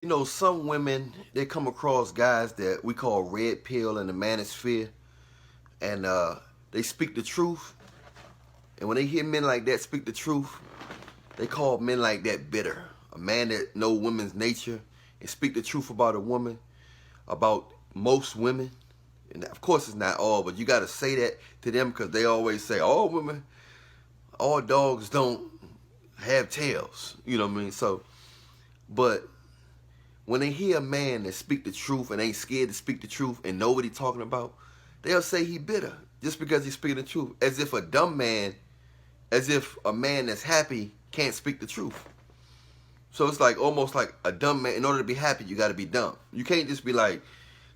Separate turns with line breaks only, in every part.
You know, some women, they come across guys that we call red pill in the manosphere, and they speak the truth. And when they hear men like that speak the truth, they call men like that bitter. A man that know women's nature and speak the truth about a woman, about most women. And of course, it's not all, but you got to say that to them because they always say, all women, all dogs don't have tails. You know what I mean? So, but when they hear a man that speak the truth and ain't scared to speak the truth and know what he talking about, they'll say he bitter just because he's speaking the truth. As if a dumb man, as if a man that's happy can't speak the truth. So it's like almost like a dumb man. In order to be happy, you got to be dumb. You can't just be like,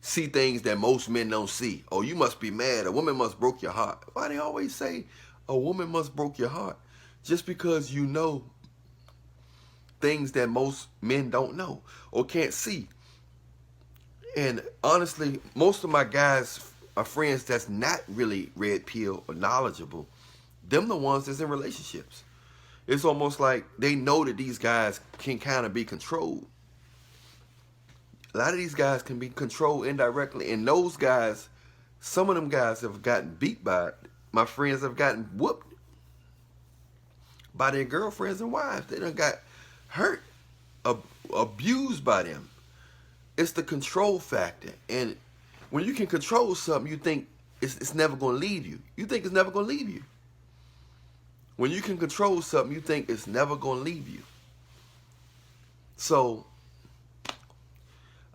see things that most men don't see. Oh, you must be mad. A woman must broke your heart. Why they always say a woman must broke your heart? Just because you know things that most men don't know or can't see. And honestly, most of my guys are friends that's not really red pill or knowledgeable. Them the ones that's in relationships. It's almost like they know that these guys can kind of be controlled. A lot of these guys can be controlled indirectly, and those guys, some of them guys have gotten beat by it. My friends have gotten whooped by their girlfriends and wives. They done got hurt, abused by them. It's the control factor. And when you can control something, you think it's never going to leave you. You think it's never going to leave you. When you can control something, you think it's never going to leave you. So,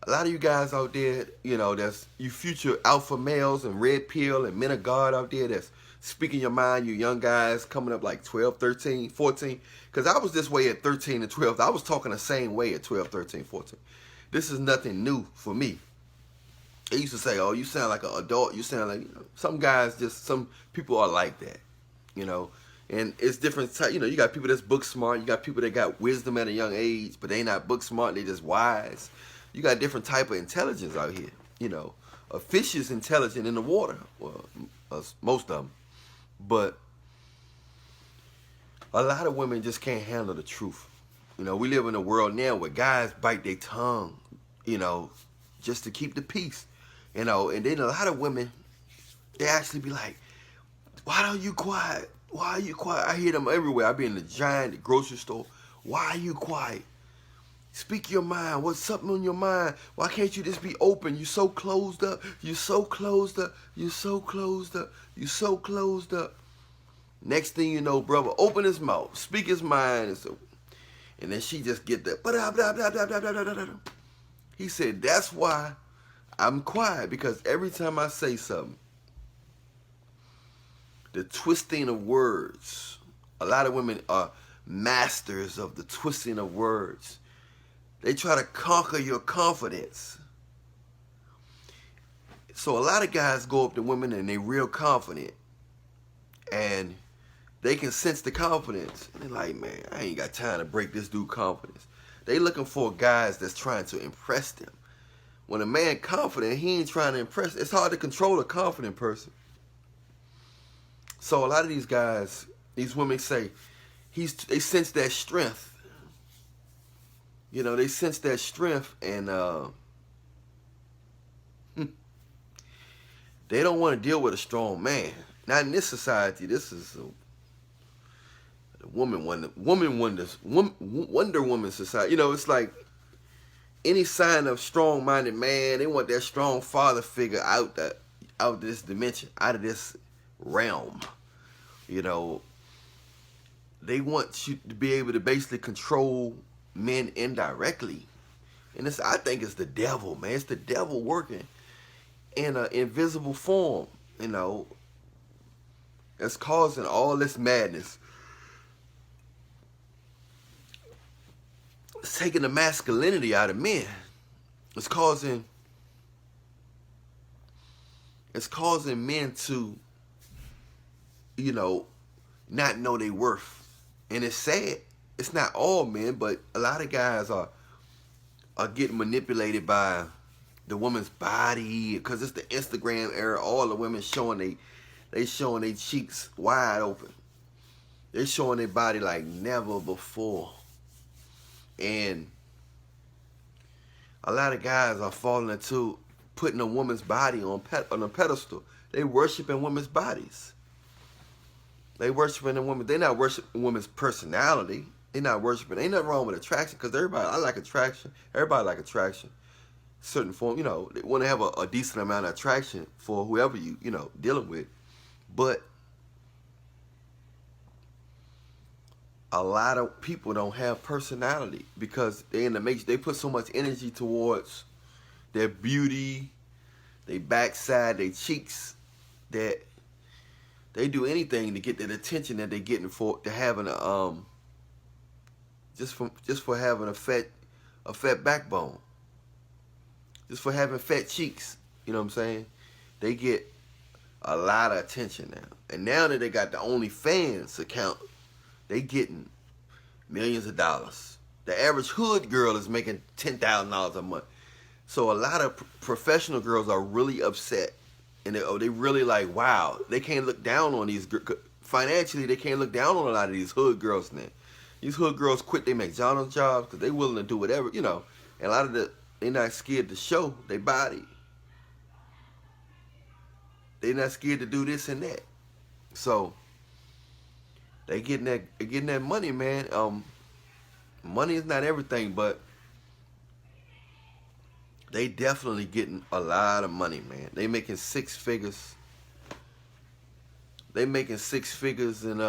a lot of you guys out there, you know, that's you future alpha males and red pill and men of God out there that's speaking your mind, you young guys coming up like 12, 13, 14. Because I was this way at 13 and 12. I was talking the same way at 12, 13, 14. This is nothing new for me. They used to say, oh, you sound like an adult. You sound like, you know, some guys just, some people are like that, you know. And it's different type, you know, you got people that's book smart. You got people that got wisdom at a young age, but they not book smart. They just wise. You got different type of intelligence out here, you know. A fish is intelligent in the water. Well, most of them. But a lot of women just can't handle the truth. You know, we live in a world now where guys bite their tongue, you know, just to keep the peace. You know, and then a lot of women, they actually be like, why don't you quiet? Why are you quiet? I hear them everywhere. I be in the giant the grocery store. Why are you quiet? Speak your mind. What's something on your mind? Why can't you just be open? You so closed up. You so closed up. You so closed up. You so closed up. Next thing you know, brother, open his mouth, speak his mind, and then she just get that. He said, that's why I'm quiet, because every time I say something, the twisting of words. A lot of women are masters of the twisting of words. They try to conquer your confidence. So a lot of guys go up to women and they real confident. And they can sense the confidence. And they're like, man, I ain't got time to break this dude confidence. They looking for guys that's trying to impress them. When a man confident, he ain't trying to impress. It's hard to control a confident person. So a lot of these guys, these women say, they sense that strength. You know, they sense that strength, and they don't want to deal with a strong man. Not in this society. This is a Wonder Woman society. You know, it's like any sign of strong-minded man, they want that strong father figure out of this dimension, out of this realm. You know, they want you to be able to basically control men indirectly. And I think it's the devil, man. It's the devil working in an invisible form, you know. It's causing all this madness. It's taking the masculinity out of men. It's causing men to, you know, not know their worth. And it's sad. It's not all men, but a lot of guys are getting manipulated by the woman's body, because it's the Instagram era. All the women showing they showing their cheeks wide open. They're showing their body like never before. And A lot of guys are falling into putting a woman's body on a pedestal. They worshiping women's bodies. They worshiping a woman. They're not worshiping a woman's personality. They're not worshiping. Ain't nothing wrong with attraction, because everybody, I like attraction. Everybody like attraction. Certain form, they want to have a decent amount of attraction for whoever you dealing with. But a lot of people don't have personality because they put so much energy towards their beauty, their backside, their cheeks, that they do anything to get that attention that they're getting for having just for having a fat backbone, just for having fat cheeks. You know what I'm saying? They get a lot of attention now, and now that they got the OnlyFans account, they getting millions of dollars. The average hood girl is making $10,000 a month. So a lot of professional girls are really upset, and they really like, wow, they can't look down on these financially. They can't look down on a lot of these hood girls now. These hood girls quit their McDonald's jobs because they willing to do whatever, and a lot of they're not scared to show their body. They're not scared to do this and that. So they getting that money, man. Money is not everything, but they definitely getting a lot of money, man. They making six figures. They making six figures, and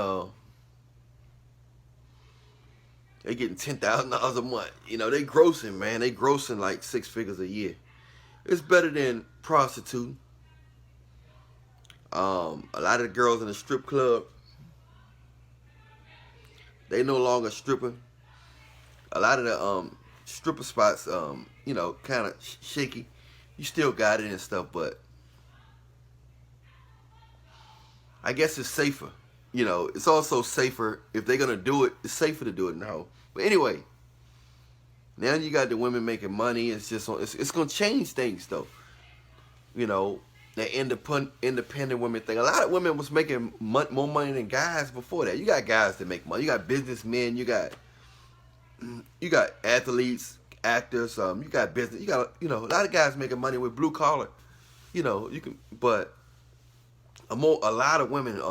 they getting $10,000 a month. They grossing, man. They grossing like six figures a year. It's better than prostituting. A lot of the girls in the strip club, they no longer stripping. A lot of the stripper spots, kind of shaky. You still got it and stuff, but I guess it's safer. It's also safer if they're gonna do it. It's safer to do it now. But anyway, now you got the women making money. It's gonna change things though. The independent women thing. A lot of women was making more money than guys before that. You got guys that make money. You got businessmen. You got athletes, actors. You got business. You got a lot of guys making money with blue collar. But a lot of women,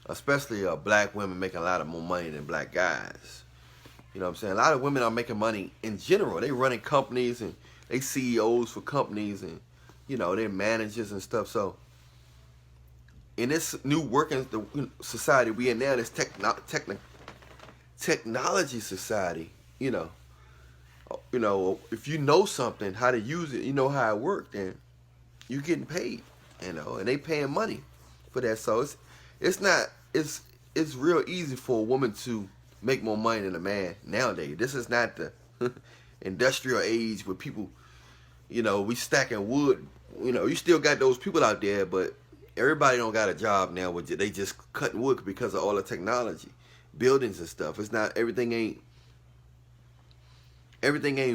especially black women, making a lot of more money than black guys. You know what I'm saying? A lot of women are making money in general. They running companies, and they CEOs for companies, and they're managers and stuff. So in this new working society we in now, this technology society, if you know something, how to use it, how it works, then you getting paid, and they paying money for that. So it's real easy for a woman to make more money than a man nowadays. This is not the industrial age where people, we stacking wood. You still got those people out there, but everybody don't got a job now. They just cutting wood because of all the technology, buildings and stuff. It's not everything ain't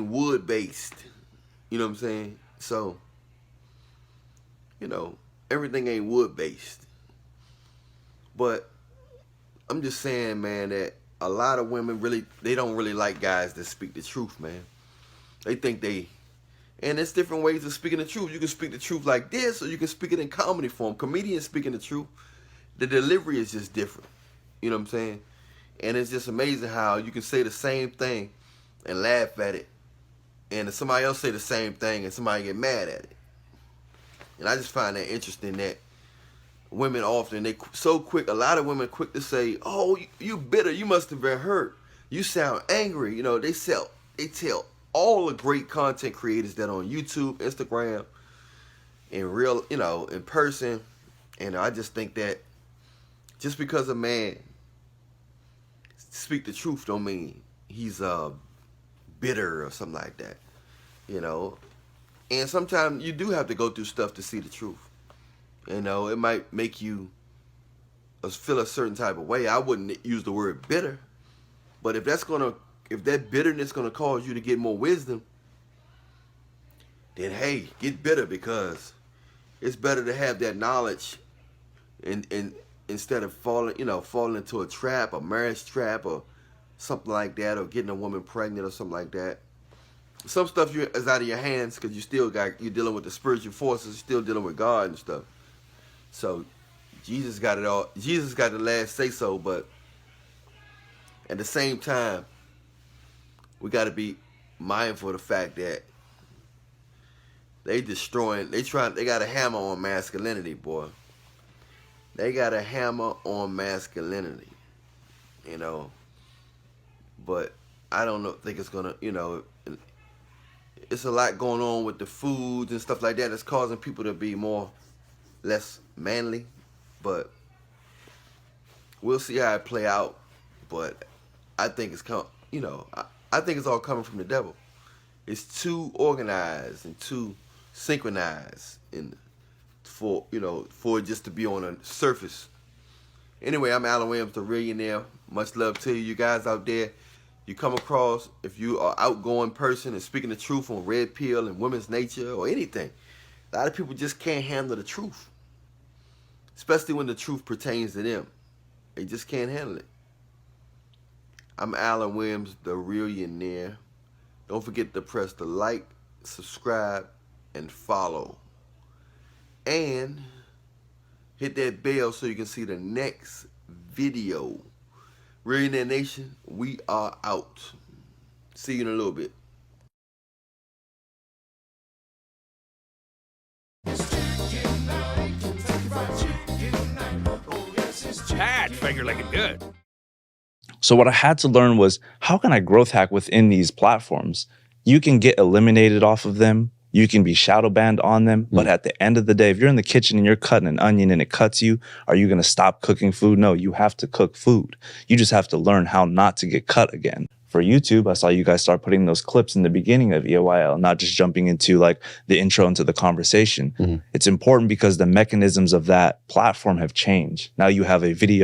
wood based. You know what I'm saying? So, everything ain't wood based. But I'm just saying, man, that a lot of women they don't really like guys that speak the truth, man. They think and there's different ways of speaking the truth. You can speak the truth like this, or you can speak it in comedy form. Comedians speaking the truth, the delivery is just different. You know what I'm saying? And it's just amazing how you can say the same thing and laugh at it, and somebody else say the same thing and somebody get mad at it. And I just find that interesting that women often, they so quick, a lot of women quick to say, oh, you bitter, you must have been hurt, you sound angry. They tell all the great content creators that on YouTube, Instagram, in person. And I just think that just because a man speak the truth don't mean he's bitter or something like that. And sometimes you do have to go through stuff to see the truth. It might make you feel a certain type of way. I wouldn't use the word bitter, but if that bitterness gonna cause you to get more wisdom, then hey, get bitter, because it's better to have that knowledge, and instead of falling into a trap, a marriage trap, or something like that, or getting a woman pregnant or something like that. some stuff is out of your hands because you're dealing with the spiritual forces, you're still dealing with God and stuff. So Jesus got it all. Jesus got the last say so, but at the same time, we got to be mindful of the fact that they got a hammer on masculinity, boy. They got a hammer on masculinity, you know. But I think it's gonna, it's a lot going on with the foods and stuff like that that's causing people to be less manly. But we'll see how it play out. But I think I think it's all coming from the devil. It's too organized and too synchronized for it just to be on a surface. Anyway, I'm Allan Williams, the Reallionaire. Much love to you guys out there. You come across, if you are outgoing person and speaking the truth on red pill and women's nature or anything, a lot of people just can't handle the truth, especially when the truth pertains to them. They just can't handle it. I'm Allan Williams, the Reallionaire. Don't forget to press the like, subscribe, and follow. And hit that bell so you can see the next video. Reallionaire Nation, we are out. See you in a little bit.
That finger looking good.
So what I had to learn was, how can I growth hack within these platforms? You can get eliminated off of them. You can be shadow banned on them. But at the end of the day, if you're in the kitchen and you're cutting an onion and it cuts you, are you going to stop cooking food? No, you have to cook food. You just have to learn how not to get cut again. For YouTube, I saw you guys start putting those clips in the beginning of EOIL, not just jumping into like the intro into the conversation. It's important because the mechanisms of that platform have changed. Now you have a video